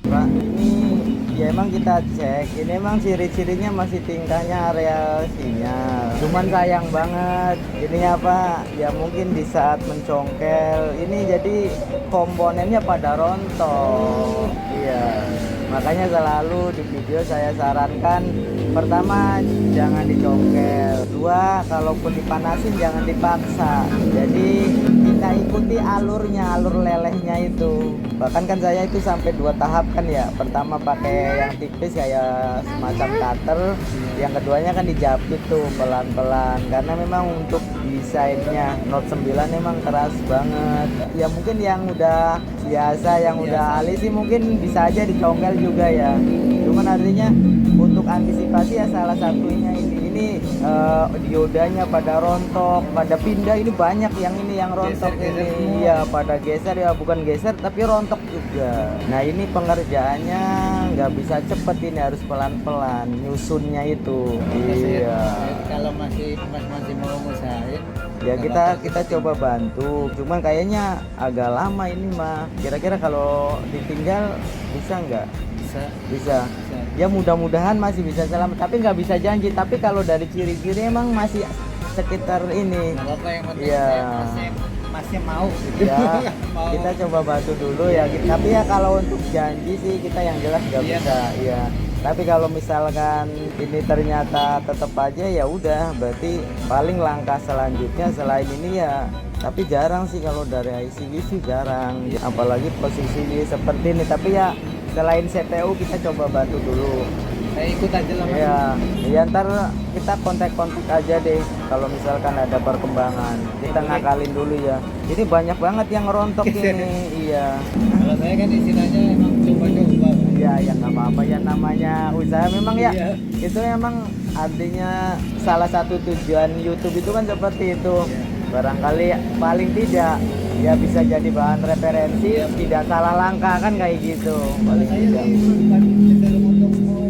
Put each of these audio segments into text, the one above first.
Pak, ini ya emang kita cek, ini emang ciri-cirinya masih tingkahnya area sinyal. Cuman sayang banget, ininya apa? Ya mungkin di saat mencongkel, ini jadi komponennya pada rontok. Iya, makanya selalu di video saya sarankan, pertama jangan dicongkel, dua kalaupun dipanasin jangan dipaksa. Jadi kita ikuti alurnya, alur lelehnya itu. Bahkan kan saya itu sampai 2 tahap kan ya. Pertama pakai yang tipis kayak semacam cutter, yang keduanya kan dijepit tuh pelan-pelan karena memang untuk desainnya Note 9 memang keras banget. Ya mungkin yang udah biasa, yang udah ahli sih mungkin bisa aja dicongkel juga ya. Cuman artinya untuk antisipasi ya salah satunya ini diodanya pada rontok, pada pindah, ini banyak yang ini yang rontok ini ya, pada geser ya, bukan geser tapi rontok juga. Nah ini pengerjaannya nggak bisa cepet, ini harus pelan-pelan nyusunnya itu. Iya, Kalau masih mau ngusahain ya kita coba bantu, cuman kayaknya agak lama ini mah. Kira-kira kalau ditinggal bisa nggak? bisa. Bisa. Ya mudah-mudahan masih bisa selamat, tapi nggak bisa janji. Tapi kalau dari ciri-ciri emang masih sekitar ini. Nggak apa-apa, yang penting Iya. saya masih mau gitu. Ya, Mau. kita coba bantu dulu ya. Tapi ya kalau untuk janji sih kita yang jelas nggak Iya. bisa. Iya. Tapi kalau misalkan ini ternyata tetap aja, ya udah, berarti paling langkah selanjutnya selain ini ya. Tapi jarang sih kalau dari ICV sih jarang. Apalagi posisi seperti ini. Tapi ya selain CPU kita coba bantu dulu. Saya ikut aja lah Mas. Iya, ya ntar kita kontak-kontak aja deh kalau misalkan ada perkembangan. Kita ngakalin dulu ya. Ini banyak banget yang rontok ini. Iya. Kalau saya kan istilahnya emang coba-coba. Iya, ya nggak apa-apa ya, namanya usaha memang ya. Iya. Itu memang artinya salah satu tujuan YouTube itu kan seperti itu. Barangkali paling tidak ya bisa jadi bahan referensi, tidak salah langkah kan kayak gitu. Paling Saya tidak. sih bukan cenderung untuk mau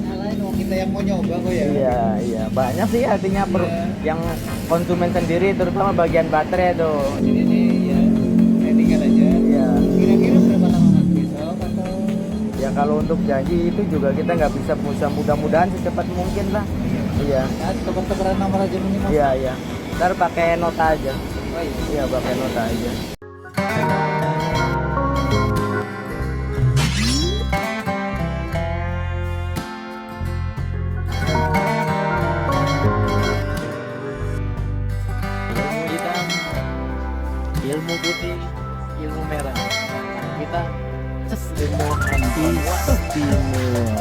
nyalain, kita yang mau nyoba kok ya. Iya, iya, banyak sih artinya yang konsumen sendiri, terutama bagian baterai tuh. Jadi ini ya saya tinggal aja. Iya. Kira-kira berapa lama Mas, besok atau? Ya kalau untuk janji itu juga kita nggak bisa, mudah-mudahan secepat mungkin lah. Iya. Ya, tuker-tukeran nomor aja minimal. Iya, iya. Ntar pakai nota aja. Oh, iya. Iya, pakai nota aja. Ilmu hitam, ilmu putih, ilmu merah. Kita ilmu Istimewa.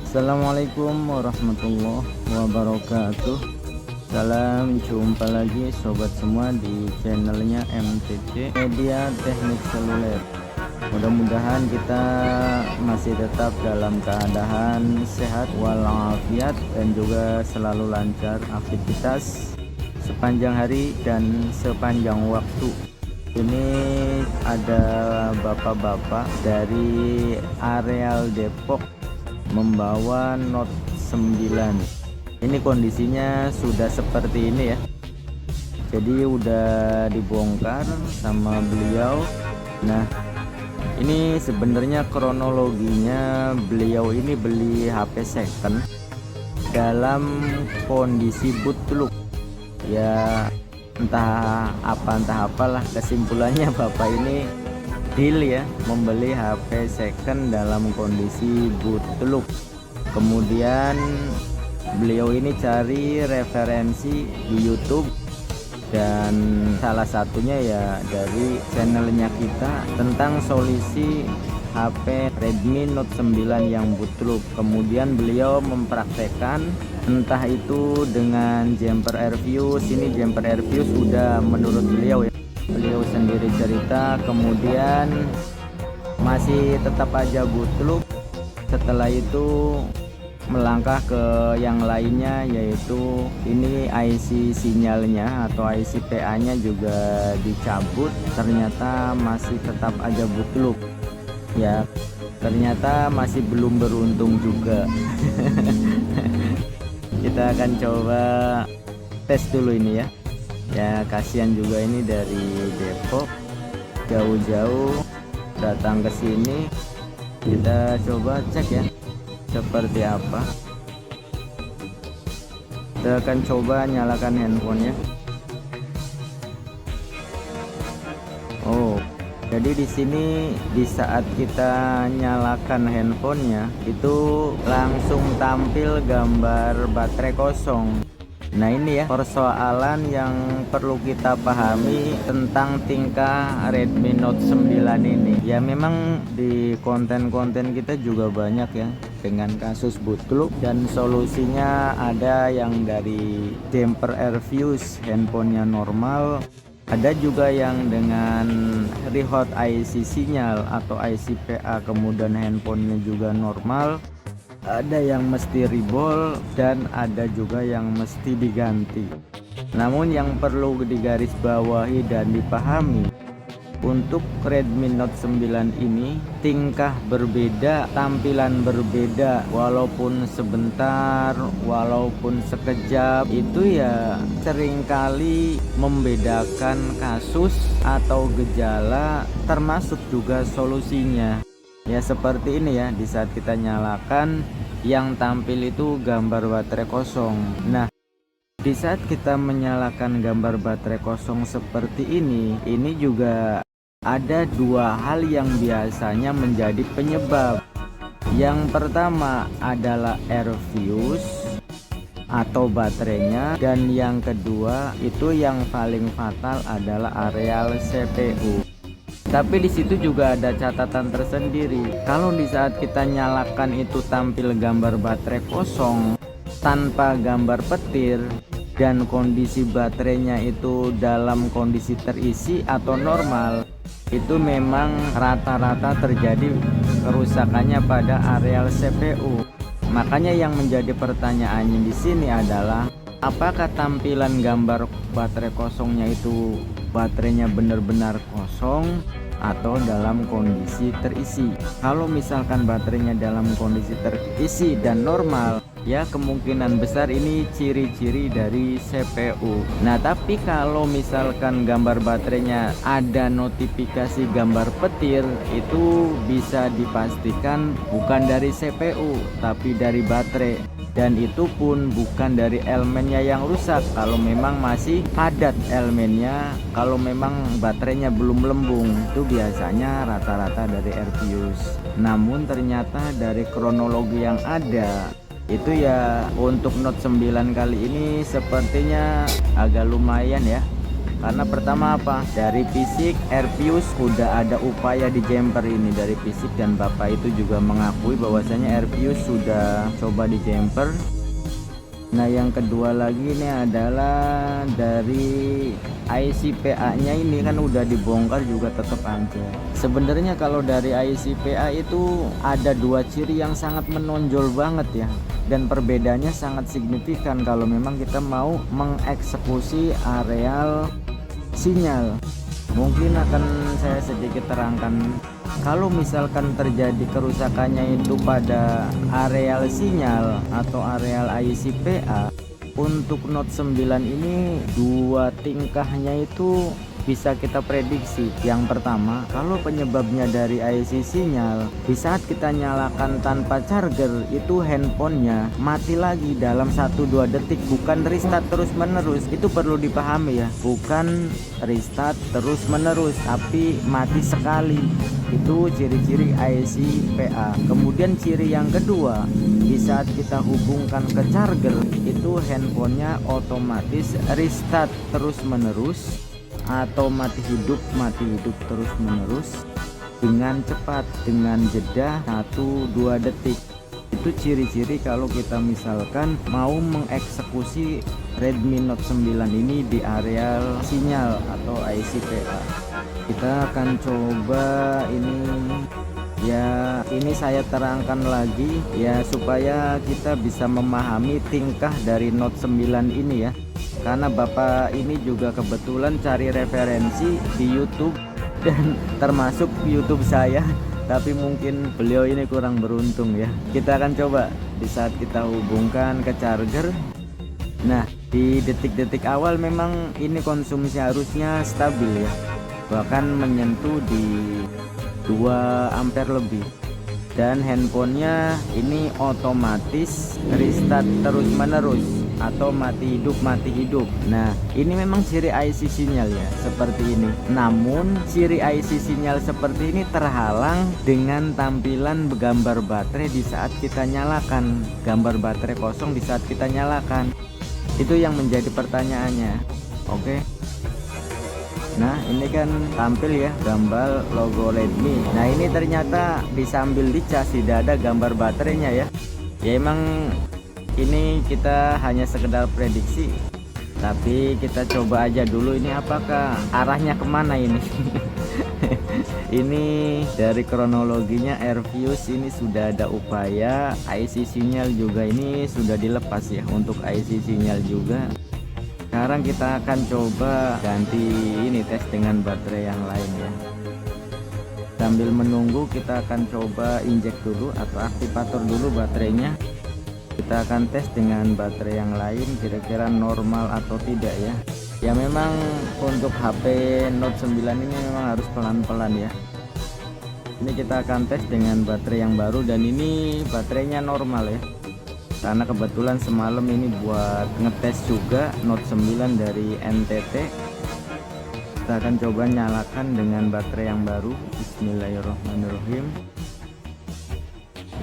Assalamualaikum warahmatullahi wabarakatuh. Salam jumpa lagi sobat semua di channelnya MTC Media Teknik Seluler. Mudah-mudahan kita masih tetap dalam keadaan sehat walafiat dan juga selalu lancar aktivitas sepanjang hari dan sepanjang waktu. Ini ada bapak-bapak dari areal Depok membawa Note 9. Ini kondisinya sudah seperti ini ya. Jadi udah dibongkar sama beliau. Nah, ini sebenarnya kronologinya, beliau ini beli HP second dalam kondisi bootloop. Ya entah apalah, kesimpulannya bapak ini deal ya, membeli HP second dalam kondisi bootloop. Kemudian beliau ini cari referensi di YouTube dan salah satunya ya dari channelnya kita tentang solusi HP Redmi Note 9 yang bootloop. Kemudian beliau mempraktekkan, entah itu dengan jumper air fuse. Ini jumper air fuse sudah menurut beliau ya, beliau sendiri cerita, kemudian masih tetap aja bootloop. Setelah itu melangkah ke yang lainnya, yaitu ini IC sinyalnya atau IC PA nya juga dicabut, ternyata masih tetap aja bootloop ya. Ternyata masih belum beruntung juga. Kita akan coba tes dulu ini ya. Ya kasihan juga ini dari Depok jauh-jauh datang ke sini Kita coba cek ya seperti apa. Kita akan coba nyalakan handphonenya. Oh, jadi di sini di saat kita nyalakan handphonenya itu langsung tampil gambar baterai kosong. Nah ini ya persoalan yang perlu kita pahami tentang tingkah Redmi Note 9 ini. Ya memang di konten-konten kita juga banyak ya dengan kasus bootloop, dan solusinya ada yang dari damper air fuse handphonenya normal, ada juga yang dengan reroute IC sinyal atau IC PA kemudian handphonenya juga normal, ada yang mesti rebol dan ada juga yang mesti diganti. Namun yang perlu digarisbawahi dan dipahami, untuk Redmi Note 9 ini tingkah berbeda, tampilan berbeda, walaupun sebentar, walaupun sekejap, itu ya seringkali membedakan kasus atau gejala, termasuk juga solusinya. Ya seperti ini ya, di saat kita nyalakan yang tampil itu gambar baterai kosong. Nah di saat kita menyalakan gambar baterai kosong seperti ini juga ada dua hal yang biasanya menjadi penyebab. Yang pertama adalah air fuse atau baterainya, dan yang kedua itu yang paling fatal adalah areal CPU. Tapi di situ juga ada catatan tersendiri. Kalau di saat kita nyalakan itu tampil gambar baterai kosong tanpa gambar petir dan kondisi baterainya itu dalam kondisi terisi atau normal, itu memang rata-rata terjadi kerusakannya pada areal CPU. Makanya yang menjadi pertanyaannya di sini adalah apakah tampilan gambar baterai kosongnya itu baterainya benar-benar kosong atau dalam kondisi terisi. Kalau misalkan baterainya dalam kondisi terisi dan normal, ya kemungkinan besar ini ciri-ciri dari CPU. Nah tapi kalau misalkan gambar baterainya ada notifikasi gambar petir, itu bisa dipastikan bukan dari CPU tapi dari baterai, dan itu pun bukan dari elemennya yang rusak kalau memang masih padat elemennya. Kalau memang baterainya belum melembung, itu biasanya rata-rata dari air fuse. Namun ternyata dari kronologi yang ada itu ya untuk Note 9 kali ini sepertinya agak lumayan ya. Karena pertama apa? Dari fisik air fuse sudah ada upaya di jumper ini dari fisik, dan bapak itu juga mengakui bahwasanya air fuse sudah coba di jumper. Nah yang kedua lagi ini adalah dari IC PA nya ini kan udah dibongkar juga tetap aja. Sebenarnya kalau dari IC PA itu ada dua ciri yang sangat menonjol banget ya, dan perbedaannya sangat signifikan kalau memang kita mau mengeksekusi areal sinyal. Mungkin akan saya sedikit terangkan. Kalau misalkan terjadi kerusakannya itu pada areal sinyal atau areal IC PA, untuk Note 9 ini dua tingkahnya itu bisa kita prediksi. Yang pertama, kalau penyebabnya dari IC sinyal, di saat kita nyalakan tanpa charger itu handphonenya mati lagi dalam 1-2 detik, bukan restart terus menerus. Itu perlu dipahami ya, bukan restart terus menerus tapi mati sekali. Itu ciri-ciri IC PA. Kemudian ciri yang kedua, di saat kita hubungkan ke charger itu handphonenya otomatis restart terus menerus atau mati hidup terus menerus dengan cepat, dengan jeda 1-2 detik. Itu ciri-ciri kalau kita misalkan mau mengeksekusi Redmi Note 9 ini di areal sinyal atau IC PA. Kita akan coba ini ya, ini saya terangkan lagi ya supaya kita bisa memahami tingkah dari Note 9 ini ya. Karena bapak ini juga kebetulan cari referensi di YouTube dan termasuk YouTube saya, tapi mungkin beliau ini kurang beruntung ya. Kita akan coba di saat kita hubungkan ke charger. Nah di detik-detik awal memang ini konsumsi harusnya stabil ya, bahkan menyentuh di 2 ampere lebih. dan handphonenya ini otomatis restart terus menerus atau mati hidup. Nah, ini memang ciri IC sinyal ya, seperti ini. Namun ciri IC sinyal seperti ini terhalang dengan tampilan gambar baterai di saat kita nyalakan, gambar baterai kosong di saat kita nyalakan. Itu yang menjadi pertanyaannya. Oke. Nah, ini kan tampil ya gambar logo Redmi. Nah, ini ternyata disambil dicas tidak ada gambar baterainya ya. Ya emang ini kita hanya sekedar prediksi, tapi kita coba aja dulu ini apakah arahnya kemana ini. Ini dari kronologinya Airfuse ini sudah ada upaya IC sinyal juga ini sudah dilepas ya untuk IC sinyal juga. Sekarang kita akan coba ganti ini, tes dengan baterai yang lain ya. Sambil menunggu kita akan coba injek dulu atau aktivator dulu baterainya. Kita akan tes dengan baterai yang lain kira-kira normal atau tidak ya. Ya memang untuk HP Note 9 ini memang harus pelan-pelan ya. Ini kita akan tes dengan baterai yang baru dan ini baterainya normal ya. Karena kebetulan semalam ini buat ngetes juga Note 9 dari NTT. Kita akan coba nyalakan dengan baterai yang baru. Bismillahirrahmanirrahim.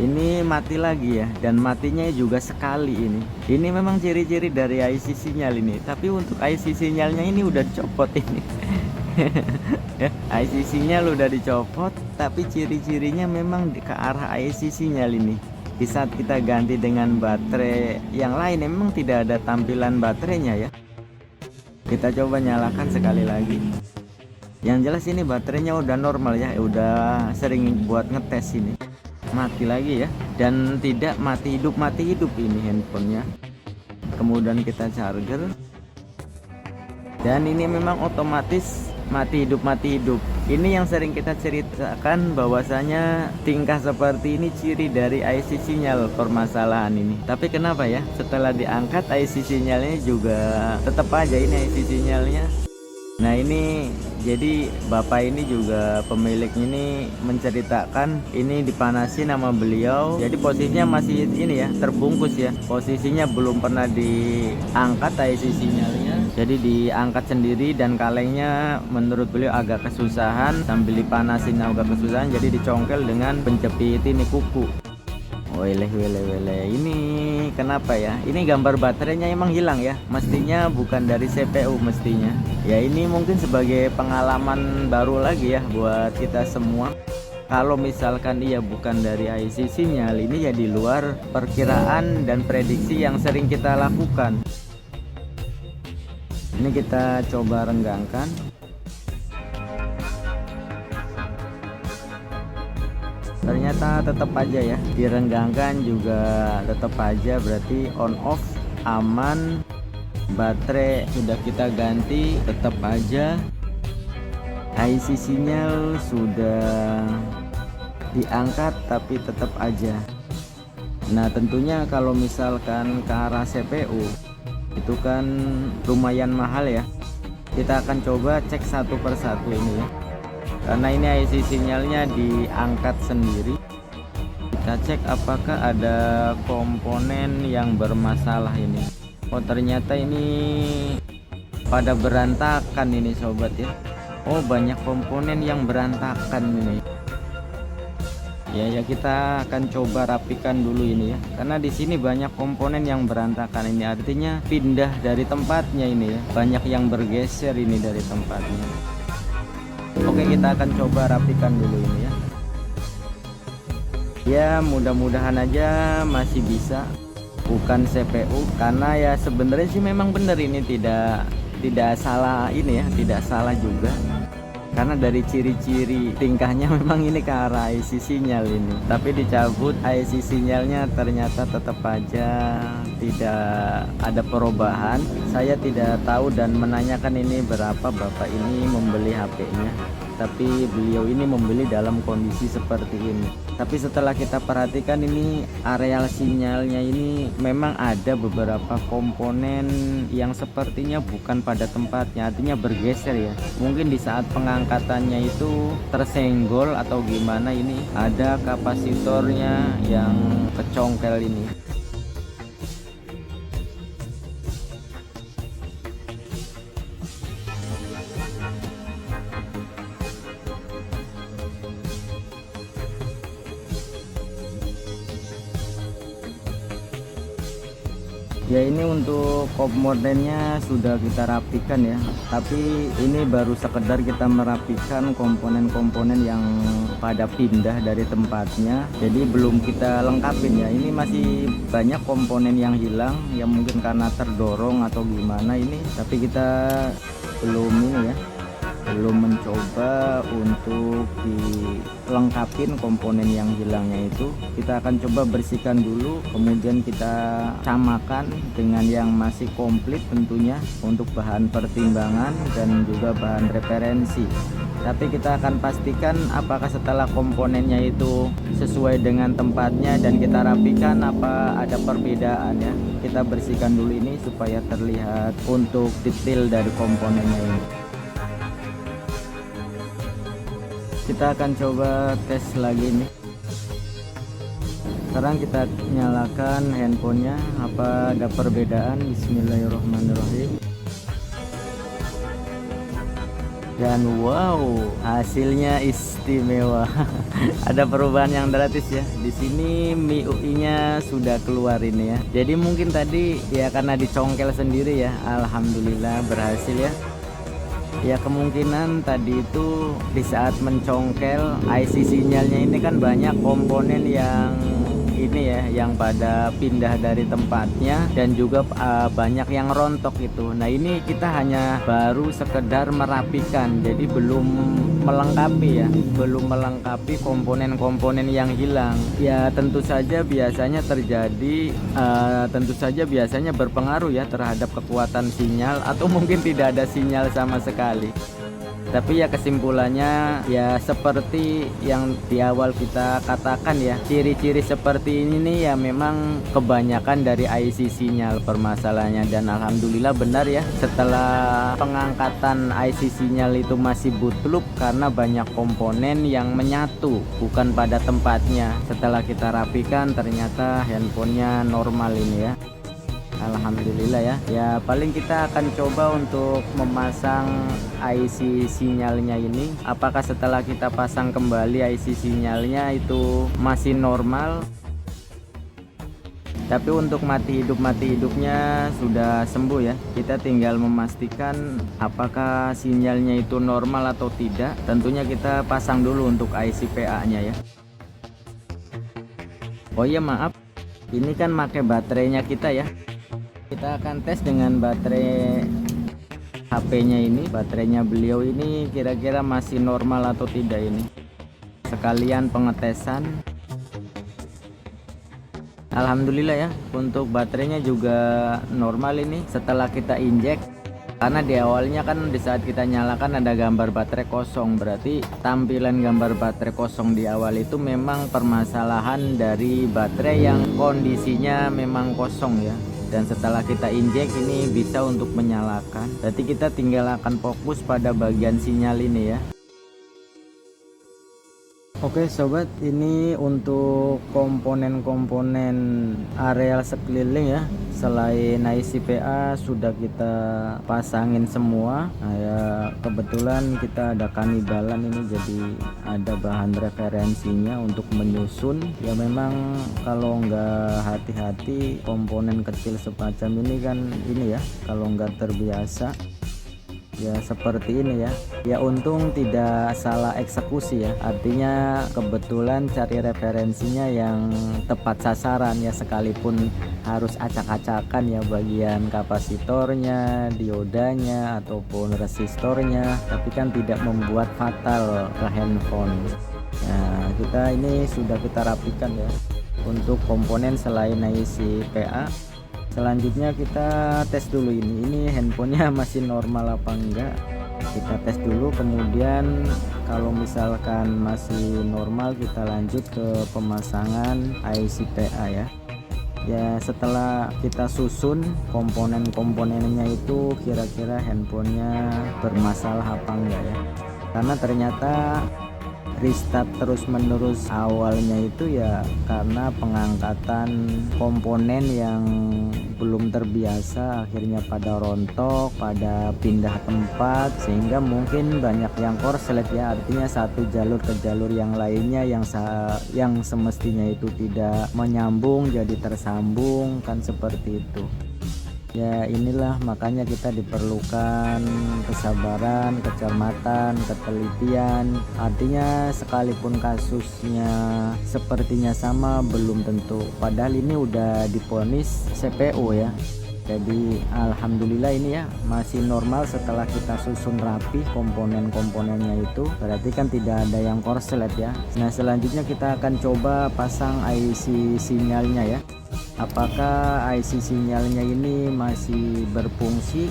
Ini mati lagi ya, dan matinya juga sekali ini. Ini memang ciri-ciri dari IC sinyal ini, tapi untuk IC sinyalnya ini udah dicopot ini. Ya, IC sinyal udah dicopot, tapi ciri-cirinya memang ke arah IC sinyal ini. Di saat kita ganti dengan baterai yang lain memang tidak ada tampilan baterainya ya. Kita coba nyalakan sekali lagi. Yang jelas ini baterainya udah normal ya, udah sering buat ngetes ini. Mati lagi ya, dan tidak mati hidup ini handphonenya. Kemudian kita charger, dan ini memang otomatis mati hidup. Ini yang sering kita ceritakan bahwasanya tingkah seperti ini ciri dari IC sinyal permasalahan ini. Tapi kenapa ya setelah diangkat IC sinyalnya juga tetap aja ini IC sinyalnya. Nah ini jadi bapak ini juga pemiliknya ini menceritakan ini dipanasin sama beliau, jadi posisinya masih ini ya, terbungkus ya, posisinya belum pernah diangkat IC sinyalnya, jadi diangkat sendiri dan kalengnya menurut beliau agak kesusahan, sambil dipanasin agak kesusahan, jadi dicongkel dengan penjepit ini kuku. Wele ini kenapa ya, ini gambar baterainya emang hilang ya, mestinya bukan dari CPU mestinya ya. Ini mungkin sebagai pengalaman baru lagi ya buat kita semua. Kalau misalkan dia bukan dari IC sinyal, ini ya di luar perkiraan dan prediksi yang sering kita lakukan. Ini kita coba renggangkan. Ternyata tetap aja ya, direnggangkan juga tetap aja, berarti on off aman. Baterai sudah kita ganti tetap aja, IC sinyal sudah diangkat tapi tetap aja. Nah tentunya kalau misalkan ke arah CPU itu kan lumayan mahal ya. Kita akan coba cek satu persatu ini ya, karena ini IC sinyalnya diangkat sendiri. Kita cek apakah ada komponen yang bermasalah ini. Oh ternyata ini pada berantakan ini sobat ya. Oh banyak komponen yang berantakan ini ya. Kita akan coba rapikan dulu ini ya, karena di sini banyak komponen yang berantakan. Ini artinya pindah dari tempatnya ini ya, banyak yang bergeser ini dari tempatnya. Oke, kita akan coba rapikan dulu ini ya. Ya mudah-mudahan aja masih bisa, bukan CPU, karena ya sebenarnya sih memang benar ini tidak salah ini ya, tidak salah juga, karena dari ciri-ciri tingkahnya memang ini ke arah IC sinyal ini, tapi dicabut IC sinyalnya ternyata tetap aja tidak ada perubahan. Saya tidak tahu dan menanyakan ini berapa bapak ini membeli HP-nya, tapi beliau ini membeli dalam kondisi seperti ini. Tapi setelah kita perhatikan ini areal sinyalnya ini memang ada beberapa komponen yang sepertinya bukan pada tempatnya, artinya bergeser ya. Mungkin di saat pengangkatannya itu tersenggol atau gimana, ini ada kapasitornya yang kecongkel ini. Ya, ini untuk komponennya sudah kita rapikan ya, tapi ini baru sekedar kita merapikan komponen-komponen yang pada pindah dari tempatnya, jadi belum kita lengkapin ya. Ini masih banyak komponen yang hilang, yang mungkin karena terdorong atau gimana ini, tapi kita belum ini ya, belum mencoba untuk dilengkapin komponen yang hilangnya itu. Kita akan coba bersihkan dulu, kemudian kita samakan dengan yang masih komplit tentunya untuk bahan pertimbangan dan juga bahan referensi. Tapi kita akan pastikan apakah setelah komponennya itu sesuai dengan tempatnya dan kita rapikan, apa ada perbedaan ya. Kita bersihkan dulu ini supaya terlihat untuk detail dari komponennya ini. Kita akan coba tes lagi nih. Sekarang kita nyalakan handphonenya, apa ada perbedaan. Bismillahirrahmanirrahim. Dan wow, hasilnya istimewa. Ada perubahan yang drastis ya. Di sini MIUI-nya sudah keluar ini ya. Jadi mungkin tadi ya karena dicongkel sendiri ya. Alhamdulillah berhasil ya. Ya, kemungkinan tadi itu di saat mencongkel IC sinyalnya ini kan banyak komponen yang ini ya, yang pada pindah dari tempatnya dan juga banyak yang rontok itu. Nah, ini kita hanya baru sekedar merapikan, jadi belum melengkapi ya, belum melengkapi komponen-komponen yang hilang. Ya, tentu saja biasanya terjadi, tentu saja biasanya berpengaruh ya terhadap kekuatan sinyal, atau mungkin tidak ada sinyal sama sekali. Tapi ya kesimpulannya ya seperti yang di awal kita katakan ya, ciri-ciri seperti ini nih ya memang kebanyakan dari IC sinyal permasalahannya. Dan alhamdulillah benar ya, setelah pengangkatan IC sinyal itu masih bootloop karena banyak komponen yang menyatu bukan pada tempatnya. Setelah kita rapikan ternyata handphonenya normal ini ya. Alhamdulillah ya. Ya paling kita akan coba untuk memasang IC sinyalnya ini. Apakah setelah kita pasang kembali IC sinyalnya itu masih normal? Tapi untuk mati hidupnya sudah sembuh ya. Kita tinggal memastikan apakah sinyalnya itu normal atau tidak. Tentunya kita pasang dulu untuk IC PA-nya ya. Oh iya, maaf. Ini kan pakai baterainya kita ya. Kita akan tes dengan baterai HP-nya ini. Baterainya beliau ini kira-kira masih normal atau tidak ini. Sekalian pengetesan. Alhamdulillah ya, untuk baterainya juga normal ini setelah kita injek. Karena di awalnya kan di saat kita nyalakan ada gambar baterai kosong, berarti tampilan gambar baterai kosong di awal itu memang permasalahan dari baterai yang kondisinya memang kosong ya. Dan setelah kita injek ini bisa untuk menyalakan. Berarti kita tinggal akan fokus pada bagian sinyal ini ya. Oke sobat, ini untuk komponen-komponen areal sekeliling ya. Selain IC PA sudah kita pasangin semua. Nah ya, kebetulan kita ada kanibalan ini, jadi ada bahan referensinya untuk menyusun. Ya memang kalau nggak hati-hati komponen kecil semacam ini kan ini ya, kalau nggak terbiasa ya seperti ini ya. Ya untung tidak salah eksekusi ya, artinya kebetulan cari referensinya yang tepat sasaran ya, sekalipun harus acak-acakan ya bagian kapasitornya, diodanya ataupun resistornya, tapi kan tidak membuat fatal ke handphone. Nah kita ini sudah kita rapikan ya untuk komponen selain IC PA. Selanjutnya kita tes dulu ini handphonenya masih normal apa enggak. Kita tes dulu, kemudian kalau misalkan masih normal kita lanjut ke pemasangan IC PA ya. Ya setelah kita susun komponen-komponennya itu kira-kira handphonenya bermasalah apa enggak ya, karena ternyata restart terus menerus awalnya itu ya karena pengangkatan komponen yang belum terbiasa, akhirnya pada rontok, pada pindah tempat, sehingga mungkin banyak yang korslet ya, artinya satu jalur ke jalur yang lainnya yang semestinya itu tidak menyambung jadi tersambung, kan seperti itu. Ya inilah makanya kita diperlukan kesabaran, kecermatan, ketelitian. Artinya sekalipun kasusnya sepertinya sama, belum tentu. Padahal ini udah divonis CPO ya. Jadi alhamdulillah ini ya masih normal setelah kita susun rapi komponen-komponennya itu. Berarti kan tidak ada yang korslet ya. Nah selanjutnya kita akan coba pasang IC sinyalnya ya. Apakah IC sinyalnya ini masih berfungsi,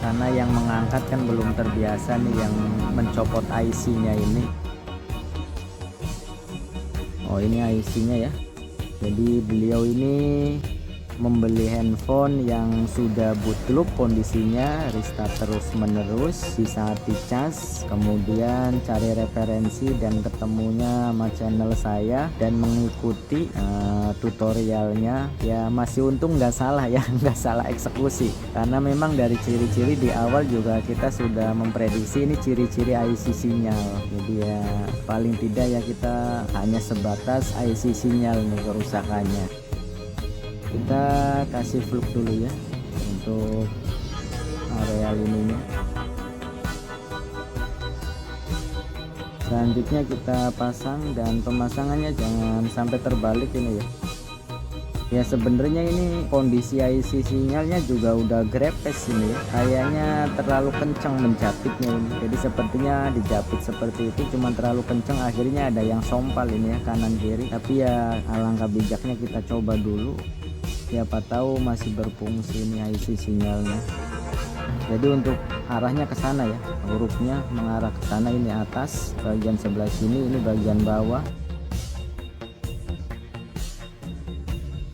karena yang mengangkat kan belum terbiasa nih yang mencopot IC-nya ini. Oh ini IC-nya ya. Jadi beliau ini membeli handphone yang sudah bootloop kondisinya, restart terus menerus di saat dicas, kemudian cari referensi dan ketemunya sama channel saya dan mengikuti tutorialnya. Ya masih untung nggak salah ya, nggak salah eksekusi, karena memang dari ciri-ciri di awal juga kita sudah memprediksi ini ciri-ciri IC sinyal. Jadi ya paling tidak ya kita hanya sebatas IC sinyal nih kerusakannya. Kita kasih fluk dulu ya untuk area ininya. Selanjutnya kita pasang, dan pemasangannya jangan sampai terbalik ini ya. Ya sebenarnya ini kondisi IC sinyalnya juga udah grepes ini ya. Kayaknya terlalu kencang menjapitnya ini. Jadi sepertinya dijapit seperti itu cuma terlalu kencang, akhirnya ada yang sompal ini ya kanan kiri. Tapi ya alangkah bijaknya kita coba dulu. Siapa tahu masih berfungsi ini IC sinyalnya. Jadi untuk arahnya ke sana ya, hurufnya mengarah ke sana. Ini atas bagian sebelah sini, ini bagian bawah.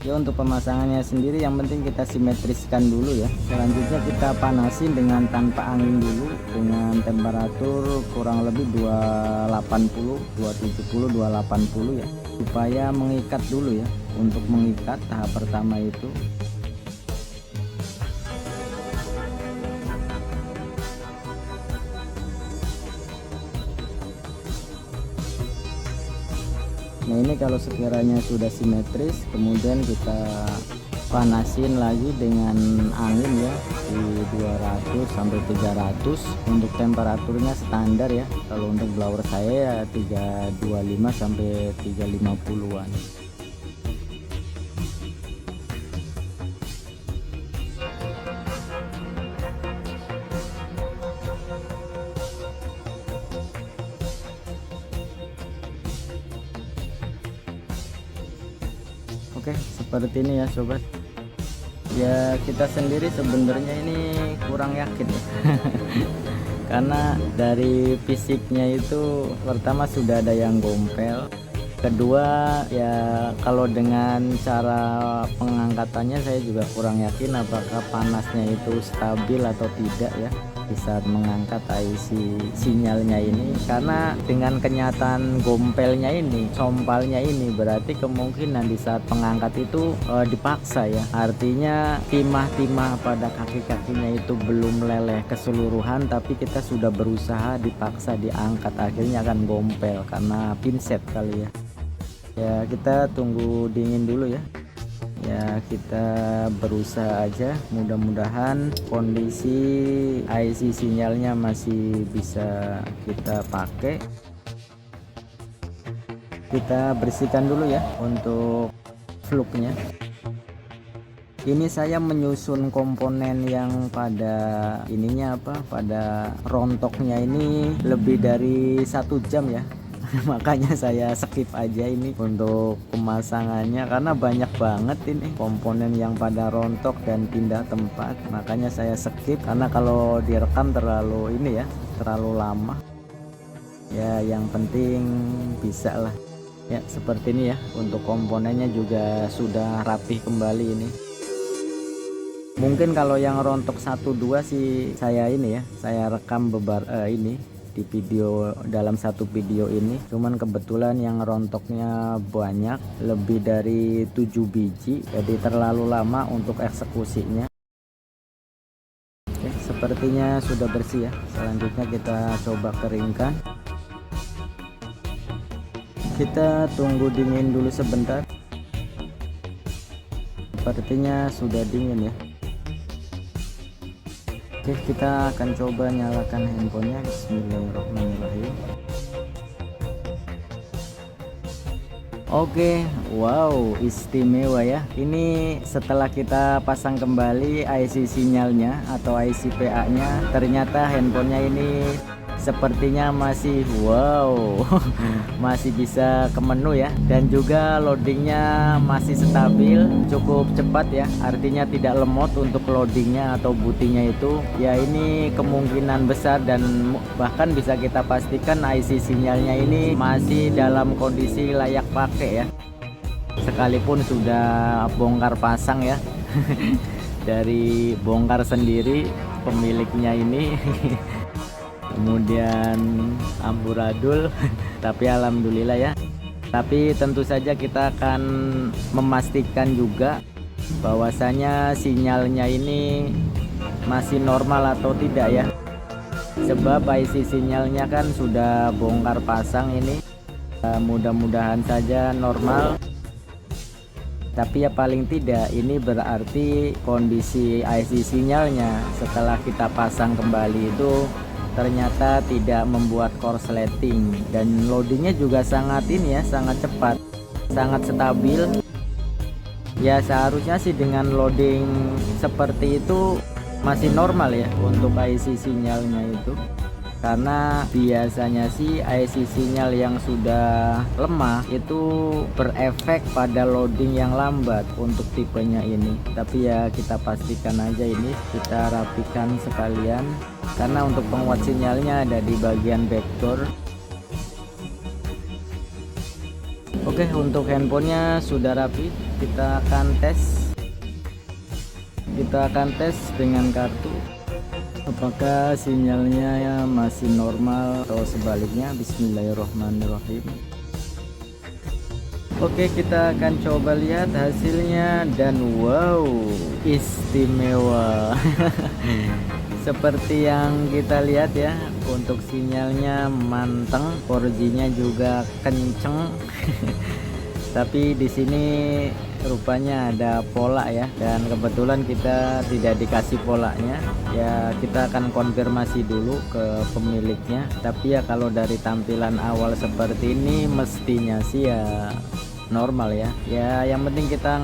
Ya untuk pemasangannya sendiri yang penting kita simetriskan dulu ya. Selanjutnya kita panasin dengan tanpa angin dulu dengan temperatur kurang lebih 280, 270, 280 ya, supaya mengikat dulu ya. Untuk mengikat tahap pertama itu nah ini kalau sekiranya sudah simetris, kemudian kita panasin lagi dengan angin ya di 200 sampai 300. Untuk temperaturnya standar ya, kalau untuk blower saya ya 325 sampai 350-an. Oke, seperti ini ya sobat. Ya kita sendiri sebenarnya ini kurang yakin ya. Karena dari fisiknya itu pertama sudah ada yang gompel, kedua ya kalau dengan cara pengangkatannya saya juga kurang yakin apakah panasnya itu stabil atau tidak ya di saat mengangkat IC sinyalnya ini. Karena dengan kenyataan gompelnya ini, sompalnya ini, berarti kemungkinan di saat pengangkat itu dipaksa ya, artinya timah-timah pada kaki-kakinya itu belum meleleh keseluruhan, tapi kita sudah berusaha dipaksa diangkat, akhirnya akan gompel karena pinset kali ya. Ya kita tunggu dingin dulu ya. Ya kita berusaha aja, mudah-mudahan kondisi IC sinyalnya masih bisa kita pakai. Kita bersihkan dulu ya untuk fluknya. Ini saya menyusun komponen yang pada ininya pada rontoknya ini lebih dari 1 jam ya. Makanya saya skip aja ini untuk pemasangannya karena banyak banget ini komponen yang pada rontok dan pindah tempat. Makanya saya skip karena kalau direkam terlalu ini ya, terlalu lama. Ya yang penting bisa lah. Ya seperti ini ya, untuk komponennya juga sudah rapih kembali ini. Mungkin kalau yang rontok 1-2 sih saya ini ya, saya rekam ini di video, dalam satu video ini. Cuman kebetulan yang rontoknya banyak, lebih dari 7 biji, jadi terlalu lama untuk eksekusinya. Oke, sepertinya sudah bersih ya. Selanjutnya kita coba keringkan. Kita tunggu dingin dulu sebentar. Sepertinya sudah dingin ya. Oke, kita akan coba nyalakan handphonenya. Bismillahirrahmanirrahim. Oke, wow, istimewa ya. Ini setelah kita pasang kembali IC sinyalnya atau IC PA nya, ternyata handphonenya ini sepertinya masih wow masih bisa ke menu ya, dan juga loadingnya masih stabil, cukup cepat ya, artinya tidak lemot untuk loadingnya atau bootingnya itu ya. Ini kemungkinan besar dan bahkan bisa kita pastikan IC sinyalnya ini masih dalam kondisi layak pakai ya, sekalipun sudah bongkar pasang ya dari bongkar sendiri pemiliknya ini kemudian amburadul tapi alhamdulillah ya. Tapi tentu saja kita akan memastikan juga bahwasanya sinyalnya ini masih normal atau tidak ya, sebab IC sinyalnya kan sudah bongkar pasang ini. Mudah-mudahan saja normal, tapi ya paling tidak ini berarti kondisi IC sinyalnya setelah kita pasang kembali itu ternyata tidak membuat korsleting, dan loadingnya juga sangat ini ya, sangat cepat, sangat stabil ya. Seharusnya sih dengan loading seperti itu masih normal ya untuk IC sinyalnya itu, karena biasanya sih IC sinyal yang sudah lemah itu berefek pada loading yang lambat untuk tipenya ini. Tapi ya kita pastikan aja ini, kita rapikan sekalian, karena untuk penguat sinyalnya ada di bagian backdoor. Oke, untuk handphonenya sudah rapi. Kita akan tes dengan kartu apakah sinyalnya ya masih normal atau sebaliknya. Bismillahirrahmanirrahim. Oke, kita akan coba lihat hasilnya, dan wow, istimewa seperti yang kita lihat ya. Untuk sinyalnya manteng, 4G-nya juga kenceng tapi di sini rupanya ada pola ya, dan kebetulan kita tidak dikasih polanya ya. Kita akan konfirmasi dulu ke pemiliknya, tapi ya kalau dari tampilan awal seperti ini mestinya sih ya normal ya. Ya yang penting kita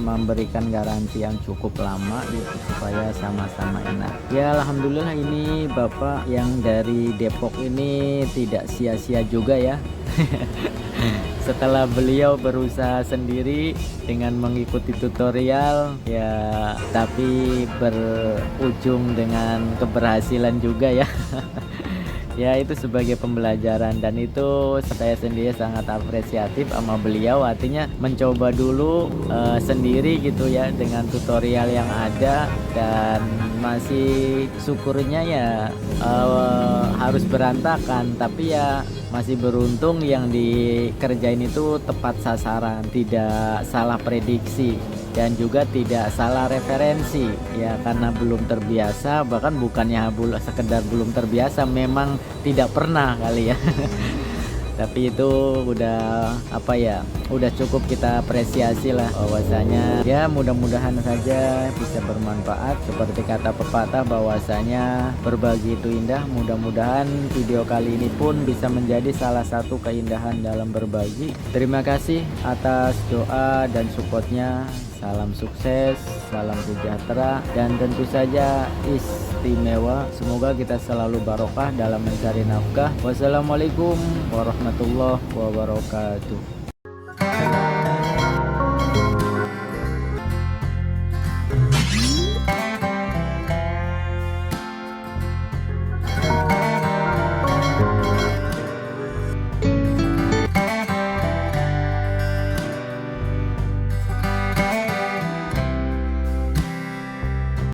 memberikan garansi yang cukup lama gitu supaya sama-sama enak ya. Alhamdulillah ini bapak yang dari Depok ini tidak sia-sia juga ya setelah beliau berusaha sendiri dengan mengikuti tutorial ya, tapi berujung dengan keberhasilan juga ya ya itu sebagai pembelajaran, dan itu saya sendiri sangat apresiatif sama beliau, artinya mencoba dulu sendiri gitu ya dengan tutorial yang ada, dan masih syukurnya ya harus berantakan tapi ya masih beruntung yang dikerjain itu tepat sasaran, tidak salah prediksi dan juga tidak salah referensi ya, karena belum terbiasa, bahkan bukannya sekedar belum terbiasa, memang tidak pernah kali ya tapi itu udah apa ya, udah cukup kita apresiasi lah bahwasanya ya mudah-mudahan saja bisa bermanfaat. Seperti kata pepatah bahwasanya berbagi itu indah, mudah-mudahan video kali ini pun bisa menjadi salah satu keindahan dalam berbagi. Terima kasih atas doa dan supportnya. Salam sukses, salam sejahtera, dan tentu saja istimewa. Semoga kita selalu barokah dalam mencari nafkah. Wassalamualaikum warahmatullahi wabarakatuh.